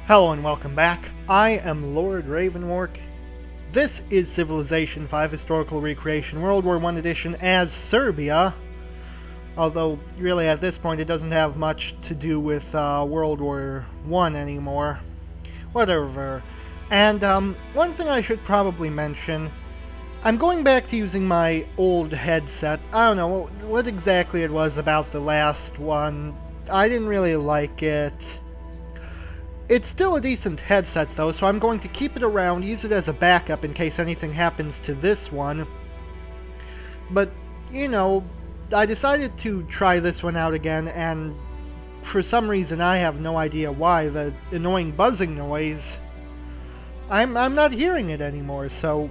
Hello and welcome back. I am Lord Revonworc. This is Civilization V Historical Recreation World War I Edition as Serbia. Although, really at this point it doesn't have much to do with World War I anymore. Whatever. And one thing I should probably mention, I'm going back to using my old headset. I don't know what exactly it was about the last one. I didn't really like it. It's still a decent headset though, so I'm going to keep it around, use it as a backup in case anything happens to this one. But, you know, I decided to try this one out again, and for some reason I have no idea why, the annoying buzzing noise, I'm not hearing it anymore, so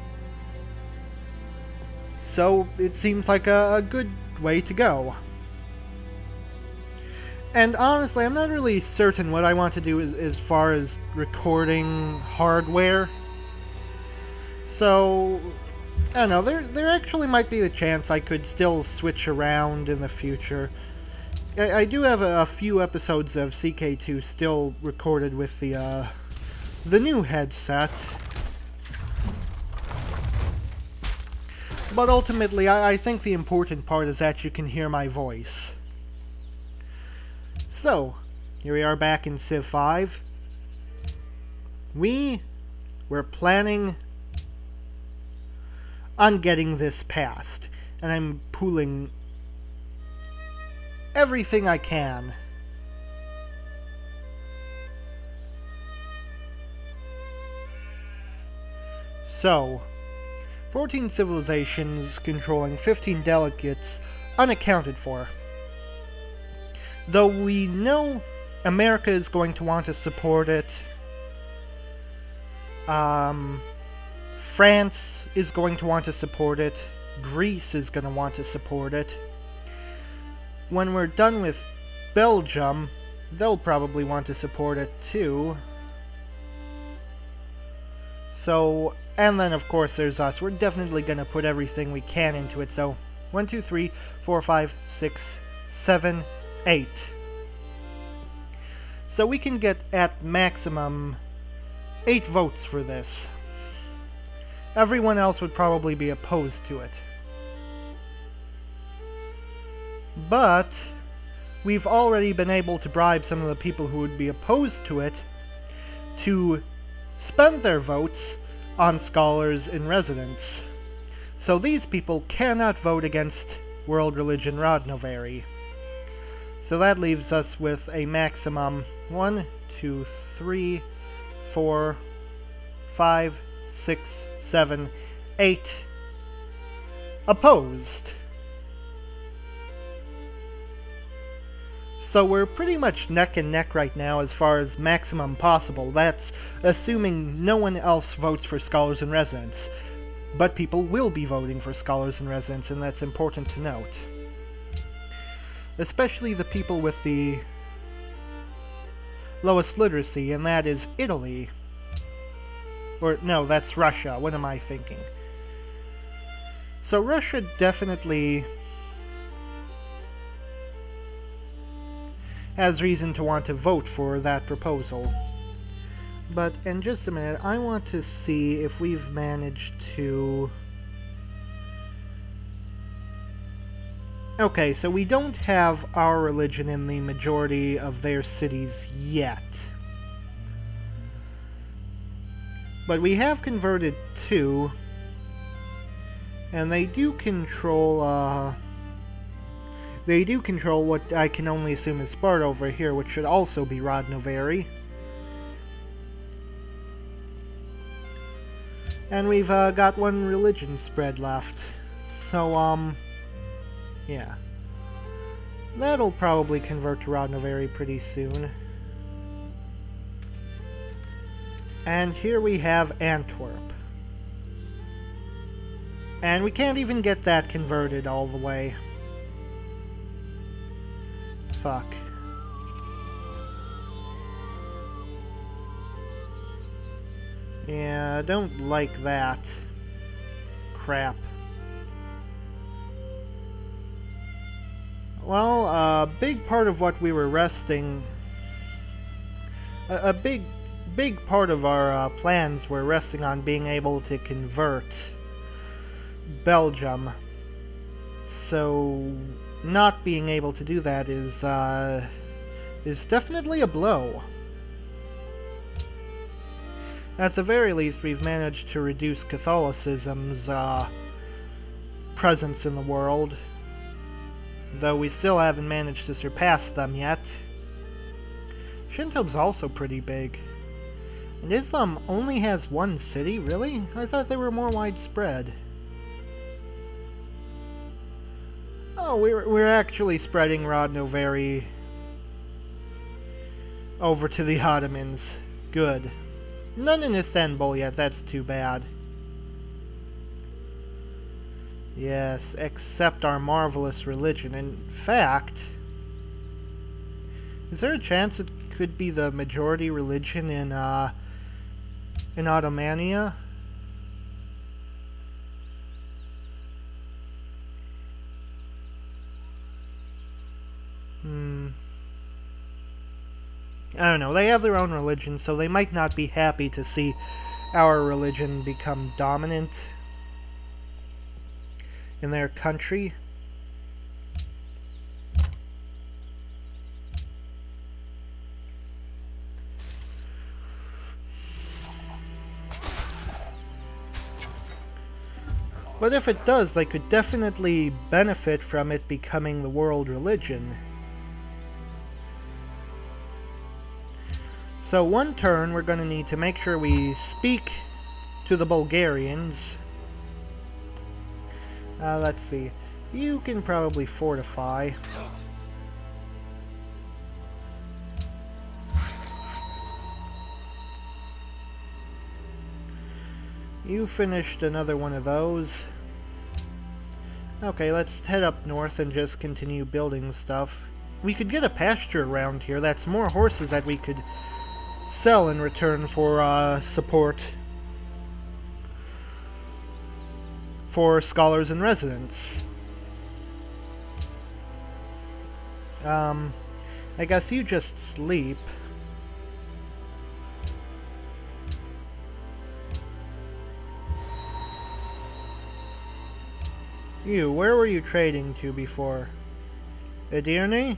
it seems like a good way to go. And honestly, I'm not really certain what I want to do as far as recording hardware. So, I don't know, there actually might be the chance I could still switch around in the future. I do have a few episodes of CK2 still recorded with the new headset. But ultimately, I think the important part is that you can hear my voice. So, here we are back in Civ 5. We were planning on getting this passed, and I'm pooling everything I can. So, 14 civilizations controlling 15 delegates unaccounted for. Though we know America is going to want to support it, France is going to want to support it, Greece is going to want to support it. When we're done with Belgium, they'll probably want to support it too. So, and then of course there's us. We're definitely going to put everything we can into it. So, 1, 2, 3, 4, 5, 6, 7, 8. So we can get at maximum 8 votes for this. Everyone else would probably be opposed to it. But we've already been able to bribe some of the people who would be opposed to it to spend their votes on scholars in residence. So these people cannot vote against world religion Rodnovery. So that leaves us with a maximum 1, 2, 3, 4, 5, 6, 7, 8 opposed. So we're pretty much neck and neck right now as far as maximum possible. That's assuming no one else votes for scholars in residence. But people will be voting for scholars in residence, and that's important to note. Especially the people with the lowest literacy, and that is Italy. Or, no, that's Russia. What am I thinking? So Russia definitely has reason to want to vote for that proposal. But in just a minute, I want to see if we've managed to... Okay, so we don't have our religion in the majority of their cities yet. But we have converted 2, and they do control what I can only assume is Sparta over here, which should also be Rodnovery. And we've got 1 religion spread left. So, yeah. That'll probably convert to Rodnovery pretty soon. And here we have Antwerp. And we can't even get that converted all the way. Fuck. Yeah, I don't like that. Crap. Well, a big part of what we were resting... A big big part of our plans were resting on being able to convert Belgium. So not being able to do that is definitely a blow. At the very least, we've managed to reduce Catholicism's presence in the world, though we still haven't managed to surpass them yet. Shinto's also pretty big. And Islam only has one city, really? I thought they were more widespread. Oh, we're actually spreading Rodnoveri over to the Ottomans. Good. None in Istanbul yet, that's too bad. Yes, accept our marvelous religion. In fact, is there a chance it could be the majority religion in Ottomania? I don't know, they have their own religion, so they might not be happy to see our religion become dominant in their country. But if it does, they could definitely benefit from it becoming the world religion. So one turn, we're going to need to make sure we speak to the Bulgarians. Let's see. You can probably fortify. You finished another one of those. Okay, let's head up north and just continue building stuff. We could get a pasture around here. That's more horses that we could sell in return for support for scholars and residents. I guess you just sleep. You, where were you trading to before? Edirne?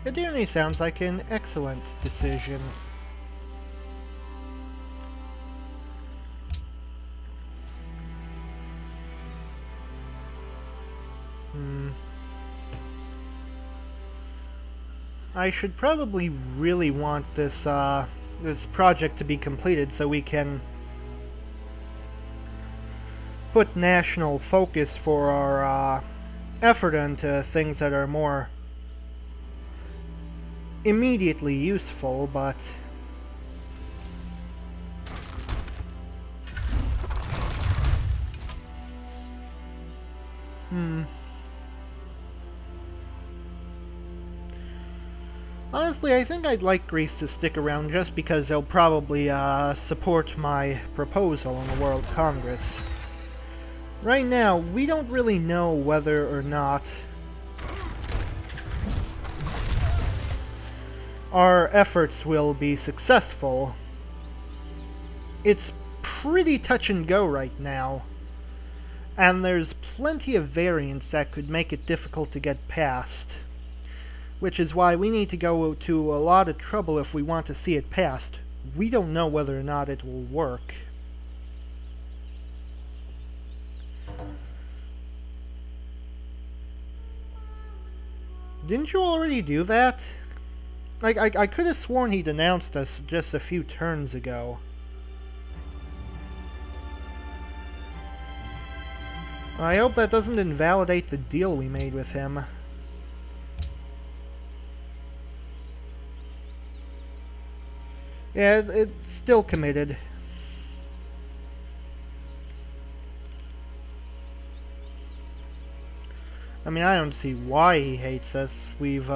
Edirne sounds like an excellent decision. I should probably really want this this project to be completed so we can put national focus for our effort into things that are more immediately useful, but honestly, I think I'd like Greece to stick around just because they'll probably support my proposal in the World Congress. Right now, we don't really know whether or not our efforts will be successful. It's pretty touch and go right now, and there's plenty of variants that could make it difficult to get past, which is why we need to go to a lot of trouble if we want to see it passed. We don't know whether or not it will work. Didn't you already do that? I could have sworn he denounced us just a few turns ago. I hope that doesn't invalidate the deal we made with him. Yeah, it's still committed. I mean, I don't see why he hates us. We've,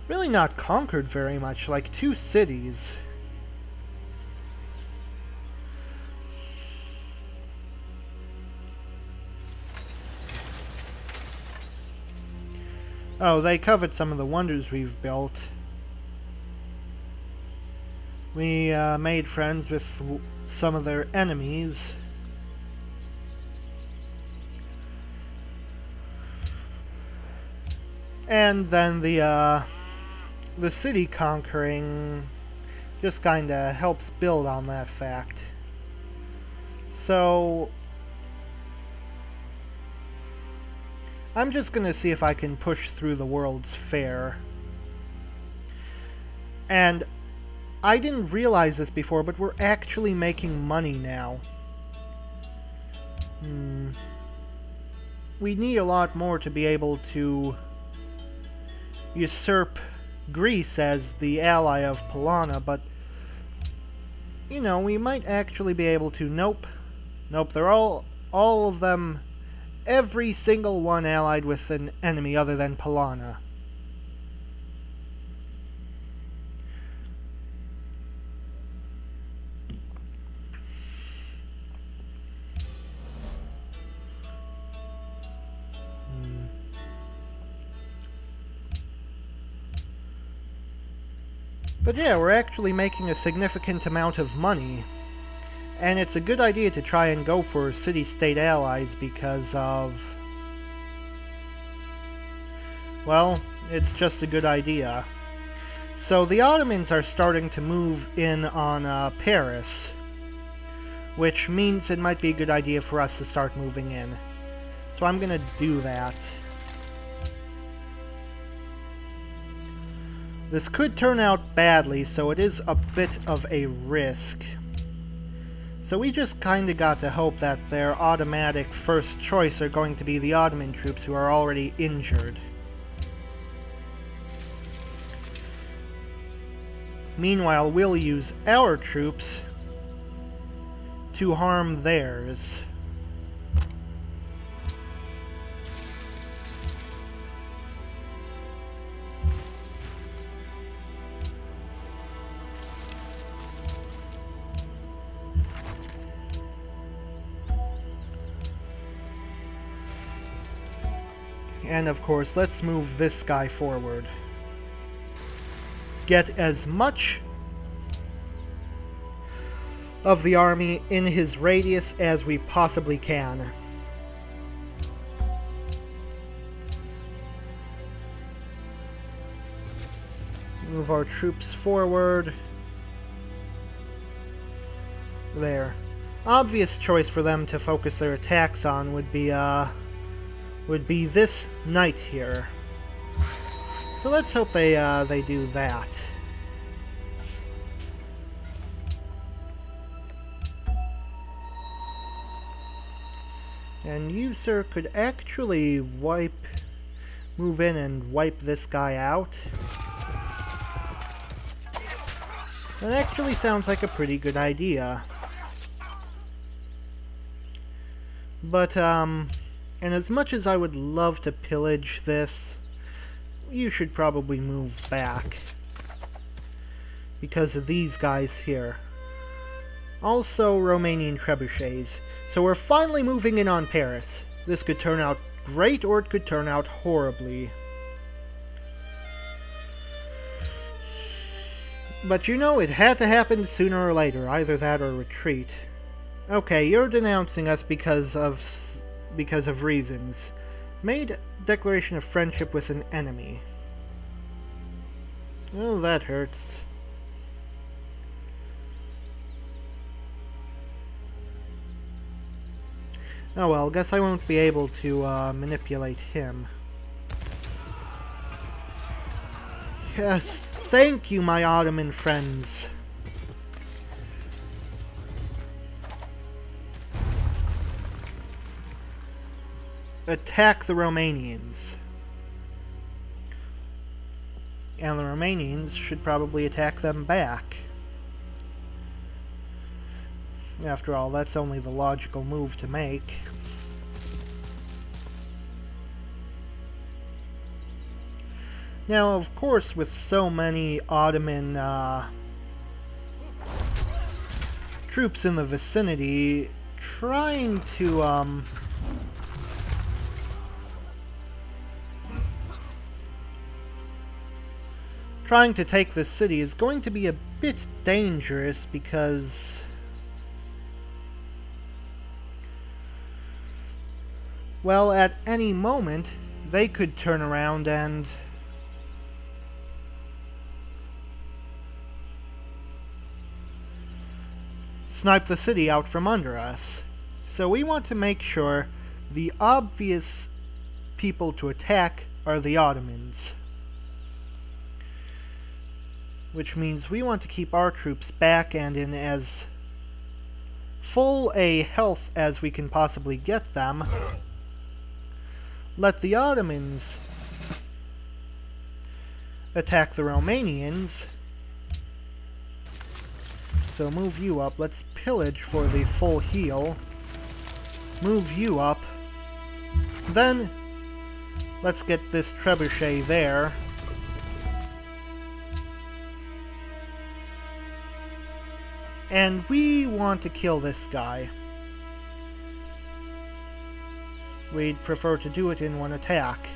really not conquered very much, like 2 cities. Oh, they covet some of the wonders we've built. We made friends with some of their enemies. And then the city conquering just kinda helps build on that fact. So I'm just gonna see if I can push through the World's Fair. And I didn't realize this before, but we're actually making money now. We need a lot more to be able to usurp Greece as the ally of Polana, but you know, we might actually be able to. Nope, they're all of them, every single one allied with an enemy other than Polana. But yeah, we're actually making a significant amount of money. And it's a good idea to try and go for city-state allies because of... well, it's just a good idea. So the Ottomans are starting to move in on Paris, which means it might be a good idea for us to start moving in. So I'm gonna do that. This could turn out badly, so it is a bit of a risk. So we just kinda got to hope that their automatic first choice are going to be the Ottoman troops who are already injured. Meanwhile, we'll use our troops to harm theirs. And of course, let's move this guy forward. Get as much of the army in his radius as we possibly can. Move our troops forward. There. Obvious choice for them to focus their attacks on would be this knight here. So let's hope they do that. And you, sir, could actually move in and wipe this guy out. That actually sounds like a pretty good idea. But, and as much as I would love to pillage this, you should probably move back. Because of these guys here. Also Romanian trebuchets. So we're finally moving in on Paris. This could turn out great or it could turn out horribly. But you know, it had to happen sooner or later, either that or retreat. Okay, you're denouncing us because of reasons. Made declaration of friendship with an enemy. Well, that hurts. Oh well, guess I won't be able to manipulate him. Yes, thank you, my Ottoman friends. Attack the Romanians. And the Romanians should probably attack them back. After all, that's only the logical move to make. Now, of course, with so many Ottoman troops in the vicinity, trying to trying to take this city is going to be a bit dangerous because, well, at any moment they could turn around and snipe the city out from under us. So we want to make sure the obvious people to attack are the Ottomans. Which means we want to keep our troops back and in as full a health as we can possibly get them. Let the Ottomans attack the Romanians. So move you up. Let's pillage for the full heal. Move you up. Then let's get this trebuchet there. And we want to kill this guy. We'd prefer to do it in one attack.